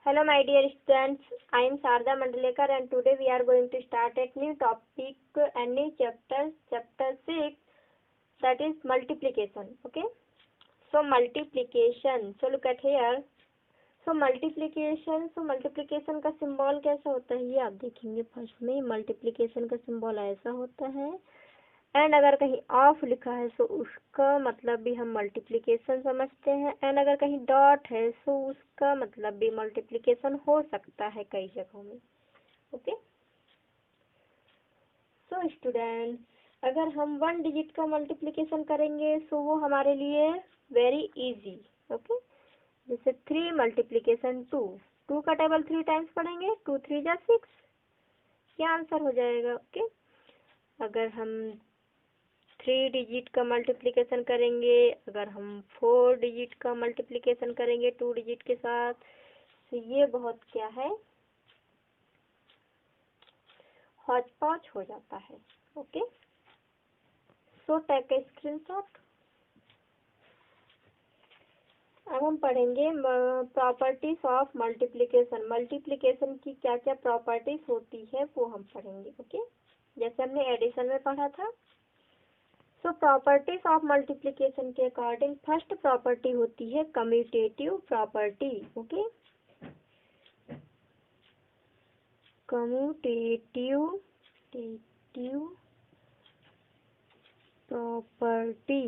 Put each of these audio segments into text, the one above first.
Hello my dear students, I am Sarda Mandalekar and today we are going to start a new topic and new chapter 6, that is multiplication. Okay, so multiplication, so look at here. So multiplication का symbol कैसा होता है ये आप देखेंगे। First में multiplication का symbol ऐसा होता है एंड अगर कहीं ऑफ लिखा है तो उसका मतलब भी हम मल्टीप्लिकेशन समझते हैं एंड अगर कहीं डॉट है तो उसका मतलब भी मल्टीप्लिकेशन हो सकता है कई जगहों में। ओके, सो स्टूडेंट्स, अगर हम 1 डिजिट का मल्टीप्लिकेशन करेंगे तो वो हमारे लिए वेरी इजी। ओके, जैसे 3 मल्टीप्लिकेशन 2 का टेबल 3 टाइम्स पढ़ेंगे, 2 3 जा 6, क्या आंसर हो जाएगा। ओके, अगर हम 3 डिजिट का मल्टीप्लिकेशन करेंगे, अगर हम 4 डिजिट का मल्टीप्लिकेशन करेंगे 2 डिजिट के साथ, तो ये बहुत क्या है, हौच पौच हो जाता है। Okay, so take a screenshot. अब हम पढ़ेंगे प्रॉपर्टीज ऑफ मल्टीप्लिकेशन। मल्टीप्लिकेशन की क्या क्या प्रॉपर्टीज होती है वो हम पढ़ेंगे। ओके, जैसे हमने एडिशन में पढ़ा था। सो प्रॉपर्टीज ऑफ मल्टीप्लिकेशन के अकॉर्डिंग फर्स्ट प्रॉपर्टी होती है commutative property. Okay, commutative property.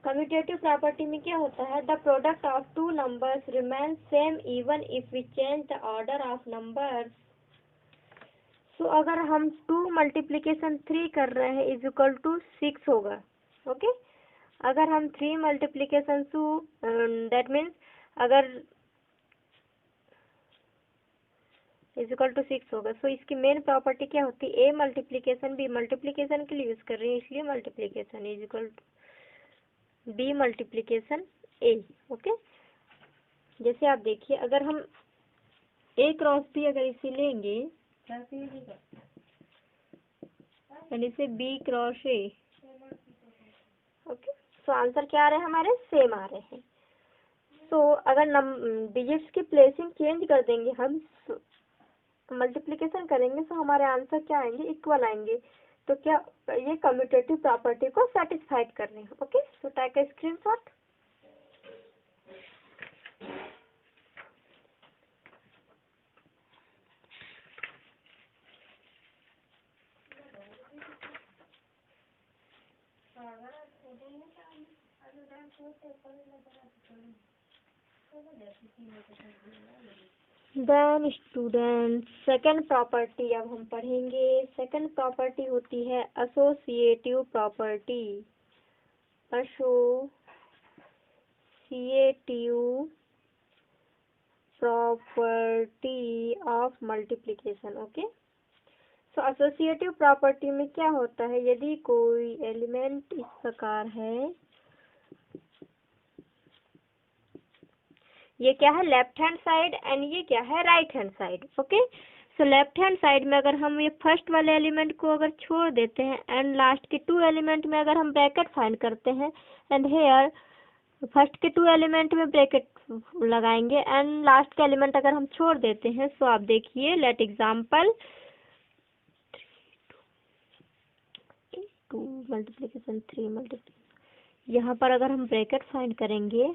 Commutative property में क्या होता है, the product of two numbers remain same even if we change the order of numbers. So अगर हम 2 मल्टीप्लिकेशन 3 कर रहे हैं इज इक्वल टू 6 होगा। ओके, अगर हम 3 मल्टीप्लिकेशन 2 दैट मीन्स अगर इज इक्वल टू 6 होगा। सो इसकी मेन प्रॉपर्टी क्या होती है, ए मल्टीप्लिकेशन बी मल्टीप्लिकेशन के लिए यूज कर रही है इसलिए multiplication is equal to B multiplication A. Okay, जैसे आप देखिए अगर हम ए क्रॉस बी अगर इसे लेंगे एंड इसे B cross A, okay, so answer क्या आ रहे हैं हमारे, सेम आ रहे हैं। सो अगर डिजिट्स की प्लेसिंग चेंज कर देंगे हम, मल्टीप्लिकेशन करेंगे तो हमारे आंसर क्या आएंगे, इक्वल आएंगे। तो क्या ये कम्यूटेटिव प्रॉपर्टी को सेटिस्फाइड कर रहे हैं। Okay, so take a screenshot. Then student second property अब हम पढ़ेंगे। सेकंड प्रॉपर्टी होती है associative property. Associative property of multiplication. Okay, so associative property में क्या होता है, यदि कोई एलिमेंट इस प्रकार है, ये क्या है लेफ्ट हैंड साइड एंड ये क्या है right hand side. Okay, so left hand side में अगर हम ये फर्स्ट वाले एलिमेंट को अगर छोड़ देते हैं एंड लास्ट के 2 एलिमेंट में अगर हम ब्रैकेट फाइंड करते हैं एंड हेयर फर्स्ट के 2 एलिमेंट में ब्रैकेट लगाएंगे एंड लास्ट का एलिमेंट अगर हम छोड़ देते हैं, सो आप देखिए लेट एग्जाम्पल 2 मल्टीप्लिकेशन 3 मल्टीप्लिकेशन, यहाँ पर अगर हम ब्रैकेट फाइंड करेंगे,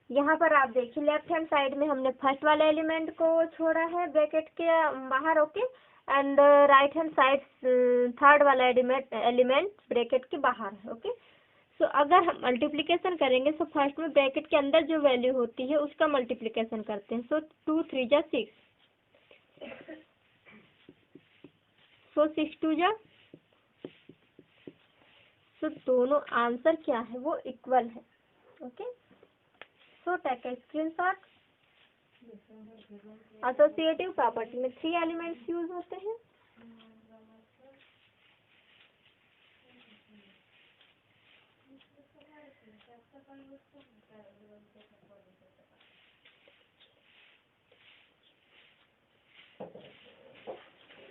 यहाँ पर आप देखिए लेफ्ट हैंड साइड में हमने फर्स्ट वाले एलिमेंट को छोड़ा है ब्रैकेट के बाहर। Okay, and right hand side third वाला एलिमेंट ब्रैकेट के बाहर है। ओके, सो अगर हम मल्टीप्लिकेशन करेंगे तो फर्स्ट में ब्रैकेट के अंदर जो वैल्यू होती है उसका मल्टीप्लिकेशन करते हैं। सो 2 3 जा 6, सो 6 2 जा, सो दोनों आंसर क्या है वो इक्वल है। Okay, so take a screenshot. Associative property में 3 एलिमेंट्स यूज होते हैं।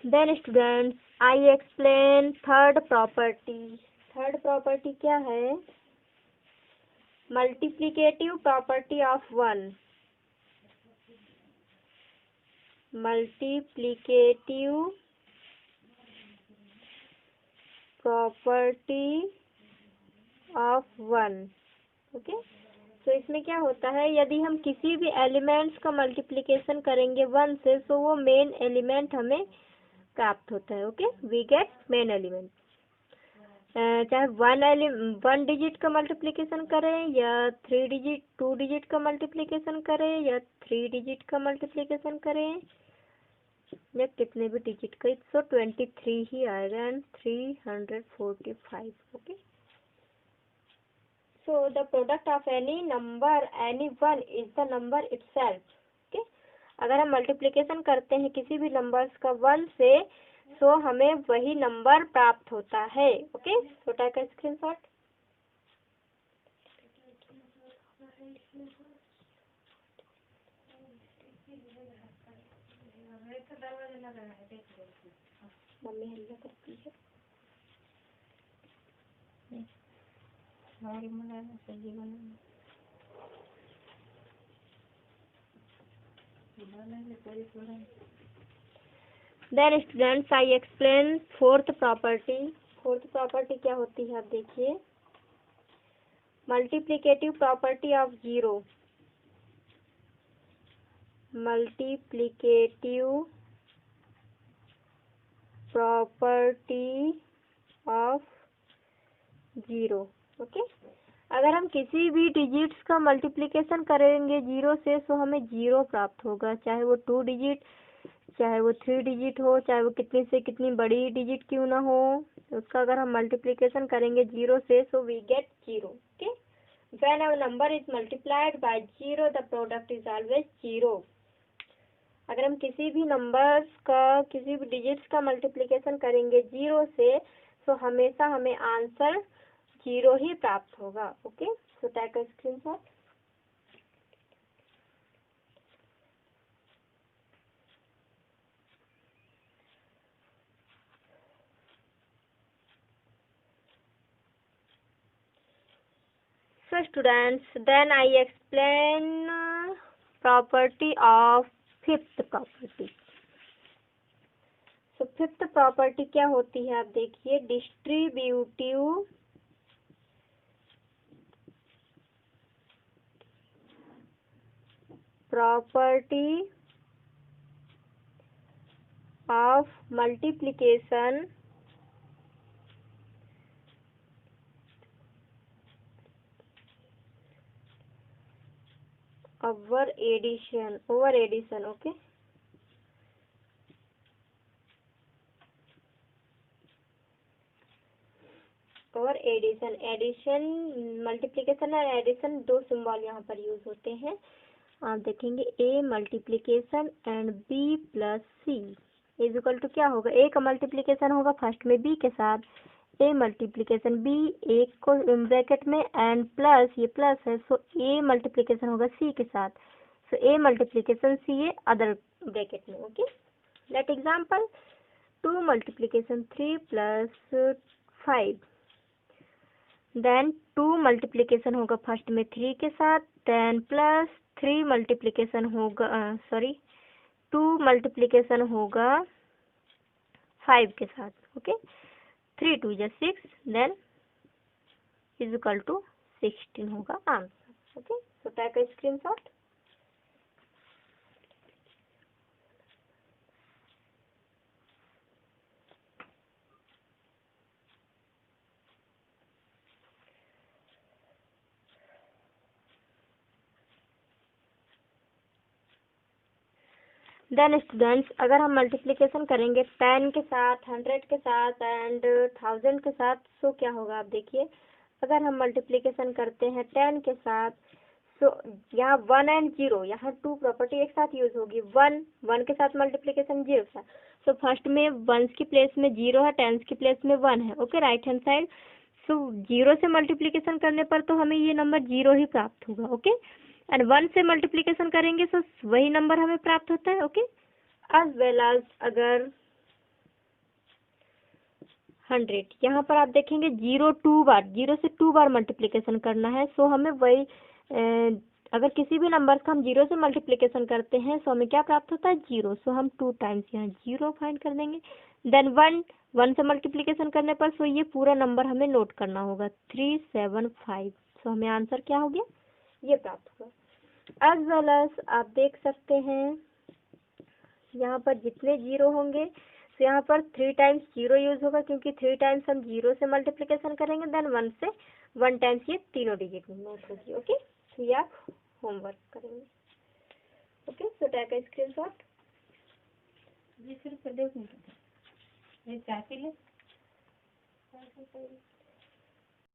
Then students I explain third property. Third property क्या है, multiplicative property of 1। Multiplicative property of 1। Okay, तो इसमें क्या होता है, यदि हम किसी भी एलिमेंट्स का मल्टीप्लिकेशन करेंगे 1 से, तो वो मेन एलिमेंट हमें प्राप्त होता है। Okay, we get main element. चाहे 1 डिजिट का मल्टीप्लिकेशन करें या 2 डिजिट का मल्टीप्लिकेशन करें या 3 डिजिट का मल्टीप्लिकेशन करें या कितने भी डिजिट का, तो 23 ही आएगा and 345। Okay, so the product of any number any one is the number itself। okay, अगर हम मल्टीप्लिकेशन करते हैं किसी भी नंबर्स का 1 से, तो हमें वही नंबर प्राप्त होता है। ओके, छोटा का स्क्रीनशॉट। मम्मी हल्ला करती है। सब्जी बनाना। Then students, I explain fourth property। Fourth property क्या होती है, आप देखिए, multiplicative property of 0। Multiplicative property of 0। Okay, अगर हम किसी भी डिजिट्स का मल्टीप्लिकेशन करेंगे 0 से, तो हमें 0 प्राप्त होगा, चाहे वो 2 डिजिट, चाहे वो 3 डिजिट हो, चाहे वो कितनी से कितनी बड़ी डिजिट क्यों ना हो, उसका अगर हम मल्टीप्लिकेशन करेंगे 0 से, so we get 0। Okay, when our number is multiplied by 0 the product is always 0। अगर हम किसी भी नंबर्स का, किसी भी डिजिट्स का मल्टीप्लिकेशन करेंगे 0 से, तो हमेशा हमें आंसर 0 ही प्राप्त होगा। Okay, so take a screenshot. So students, then I explain property of fifth property। So fifth property क्या होती है, आप देखिए, distributive property of multiplication over addition. Okay, और एडिशन मल्टीप्लिकेशन और एडिशन, दो सिंबल यहाँ पर यूज होते हैं। आप देखेंगे A multiplication and B plus C is equal to क्या होगा, ए का मल्टीप्लिकेशन होगा फर्स्ट में बी के साथ, ए मल्टीप्लिकेशन बी एक को ब्रैकेट में एंड प्लस, ये प्लस है, सो ए मल्टीप्लिकेशन होगा सी के साथ, so A multiplication C A other bracket में। Okay, let example 2 multiplication 3 plus 5, then 2 multiplication होगा फर्स्ट में 3 के साथ, देन प्लस 3 मल्टीप्लिकेशन होगा 2 मल्टीप्लिकेशन होगा 5 के साथ। ओके, 3 2 जा 6, देन इज इक्वल टू 16 होगा answer. Okay, so take a screenshot. Then students, अगर हम मल्टीप्लिकेशन करेंगे 10 के साथ, 100 के साथ एंड 1000 के साथ, सो क्या होगा, आप देखिए, अगर हम मल्टीप्लिकेशन करते हैं 10 के साथ, सो यहाँ 1 एंड 0, यहाँ 2 प्रॉपर्टी एक साथ यूज होगी। 1 के साथ मल्टीप्लिकेशन 0 के साथ, सो फर्स्ट में 1s की प्लेस में 0 है, 10s की प्लेस में 1 है। ओके, राइट हैंड साइड, सो 0 से मल्टीप्लिकेशन करने पर तो हमें ये नंबर 0 ही प्राप्त होगा। ओके, एंड 1 से मल्टीप्लिकेशन करेंगे तो वही नंबर हमें प्राप्त होता है। ओके, एज वेल एज अगर 100, यहाँ पर आप देखेंगे 0 2 बार, 0 से 2 बार मल्टीप्लिकेशन करना है, सो हमें वही अगर किसी भी नंबर का हम 0 से मल्टीप्लिकेशन करते हैं सो हमें क्या प्राप्त होता है 0, सो हम 2 टाइम्स यहाँ 0 फाइंड कर देंगे। देन 1 से मल्टीप्लिकेशन करने पर सो ये पूरा नंबर हमें नोट करना होगा 375, सो हमें आंसर क्या हो गया ये प्राप्त होगा। एज वेल एज आप देख सकते हैं यहाँ पर जितने 0 होंगे तो यहाँ पर 3 टाइम्स 0 यूज होगा, क्योंकि 3 टाइम्स हम 0 से मल्टीप्लिकेशन करेंगे। देन 1 से 1 टाइम्स ये तीनों डिजिट में नोट होगी। ओके, तो ये आप होमवर्क करेंगे। Okay, so take a screenshot. जी फिर देखो ये चाय पी ले।